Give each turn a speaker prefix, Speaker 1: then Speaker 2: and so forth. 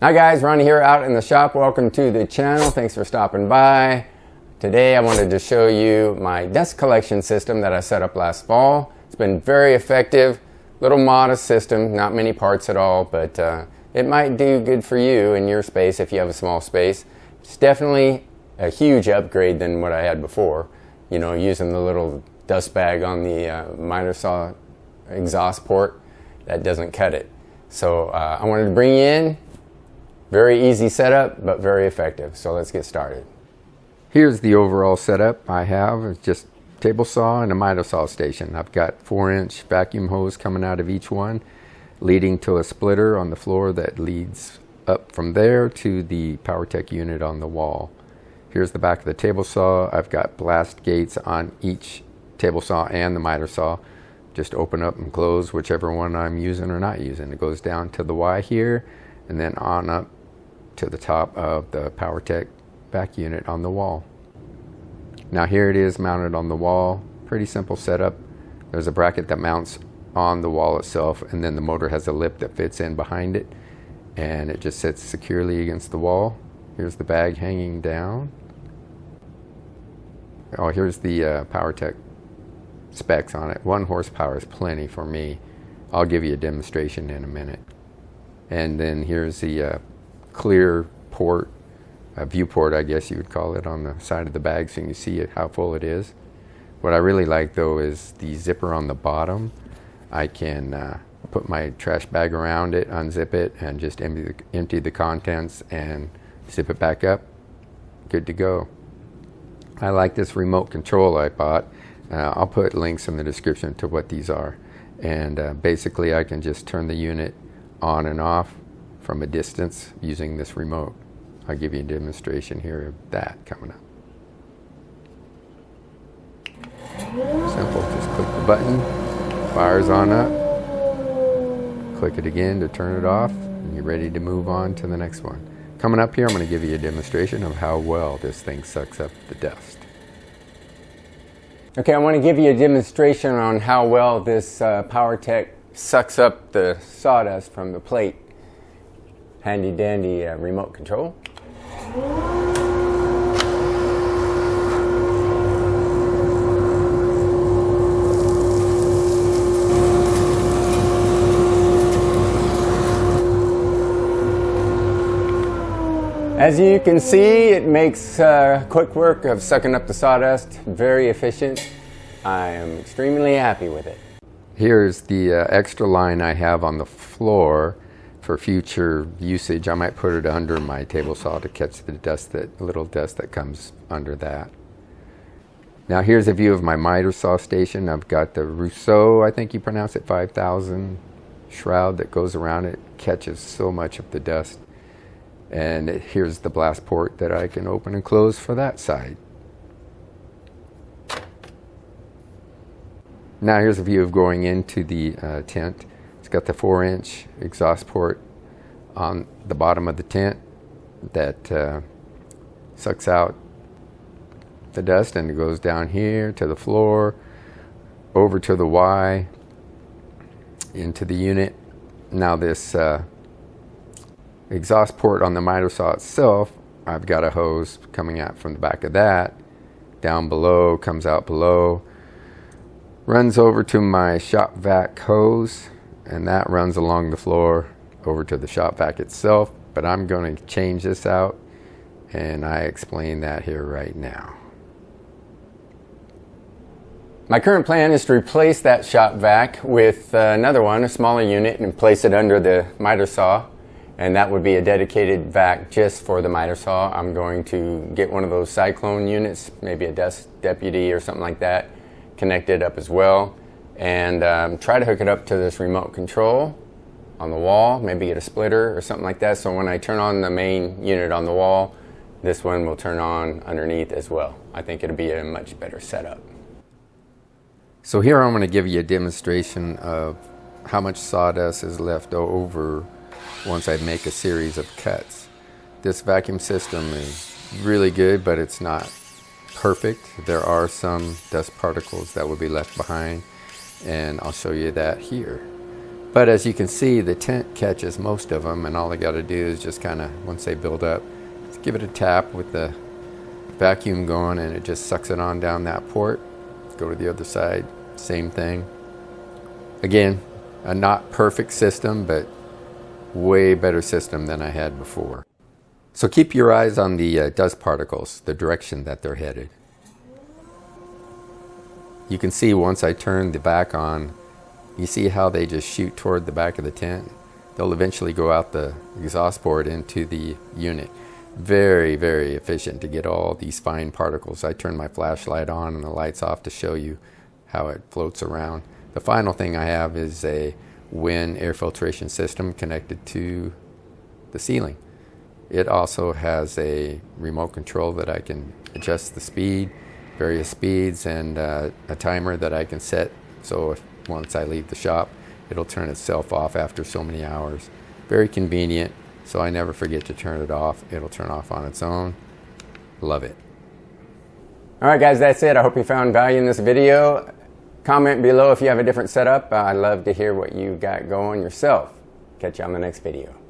Speaker 1: Hi guys, Ronnie here out in the shop. Welcome to the channel. Thanks for stopping by. Today I wanted to show you my dust collection system that I set up last fall. It's been very effective. Little modest system, not many parts at all, but it might do good for you in your space if you have a small space. It's definitely a huge upgrade than what I had before. You know, using the little dust bag on the miter saw exhaust port, that doesn't cut it. So I wanted to bring you in. Very easy setup, but very effective. So let's get started. Here's the overall setup I have. It's just table saw and a miter saw station. I've got 4-inch vacuum hose coming out of each one, leading to a splitter on the floor that leads up from there to the PowerTech unit on the wall. Here's the back of the table saw. I've got blast gates on each table saw and the miter saw. Just open up and close whichever one I'm using or not using. It goes down to the Y here and then on up to the top of the PowerTech back unit on the wall. Now here it is mounted on the wall. Pretty simple setup. There's a bracket that mounts on the wall itself, and then the motor has a lip that fits in behind it, and it just sits securely against the wall. Here's the bag hanging down. Oh, here's the PowerTech specs on it. 1 horsepower is plenty for me. I'll give you a demonstration in a minute. And then here's the clear port, viewport I guess you would call it, on the side of the bag so you can see how full it is. What I really like though is the zipper on the bottom. I can put my trash bag around it, unzip it, and just empty the contents and zip it back up. Good to go. I like this remote control I bought. I'll put links in the description to what these are. And basically I can just turn the unit on and off from a distance using this remote. I'll give you a demonstration here of that coming up. Simple, just click the button, fires on up, click it again to turn it off, and you're ready to move on to the next one. Coming up here, I'm going to give you a demonstration of how well this thing sucks up the dust. Okay, I want to give you a demonstration on how well this PowerTech sucks up the sawdust from the plate. Handy dandy remote control. As you can see, it makes quick work of sucking up the sawdust. Very efficient. I am extremely happy with it. Here's the extra line I have on the floor. For future usage, I might put it under my table saw to catch the dust, that little dust that comes under that. Now here's a view of my miter saw station. I've got the Rousseau, I think you pronounce it, 5000 shroud that goes around it. Catches so much of the dust. And here's the blast port that I can open and close for that side. Now here's a view of going into the tent. It's got the 4-inch exhaust port on the bottom of the tent that sucks out the dust, and it goes down here to the floor, over to the Y, into the unit. Now this exhaust port on the miter saw itself, I've got a hose coming out from the back of that, down below, comes out below, runs over to my shop vac hose, and that runs along the floor over to the shop vac itself. But I'm going to change this out, and I explain that here right now. My current plan is to replace that shop vac with another one, a smaller unit, and place it under the miter saw. And that would be a dedicated vac just for the miter saw. I'm going to get one of those cyclone units, maybe a dust deputy or something like that, connect it up as well, and try to hook it up to this remote control on the wall, maybe get a splitter or something like that, so when I turn on the main unit on the wall, this one will turn on underneath as well. I think it'll be a much better setup. So here I'm going to give you a demonstration of how much sawdust is left over once I make a series of cuts. This vacuum system is really good, but it's not perfect. There are some dust particles that will be left behind, and I'll show you that here. But as you can see, the tent catches most of them, and all I got to do is just kind of, once they build up, just give it a tap with the vacuum going, and it just sucks it on down that port. Go to the other side, same thing. Again, a not perfect system, but way better system than I had before. So keep your eyes on the dust particles, the direction that they're headed. You can see once I turn the back on, you see how they just shoot toward the back of the tent. They'll eventually go out the exhaust port into the unit. Very, very efficient to get all these fine particles. I turn my flashlight on and the lights off to show you how it floats around. The final thing I have is a wind air filtration system connected to the ceiling. It also has a remote control that I can adjust the speed, various speeds, and a timer that I can set, so if once I leave the shop, it'll turn itself off after so many hours. Very convenient, so I never forget to turn it off. It'll turn off on its own. Love it. All right, guys, that's it. I hope you found value in this video. Comment below if you have a different setup. I'd love to hear what you got going yourself. Catch you on the next video.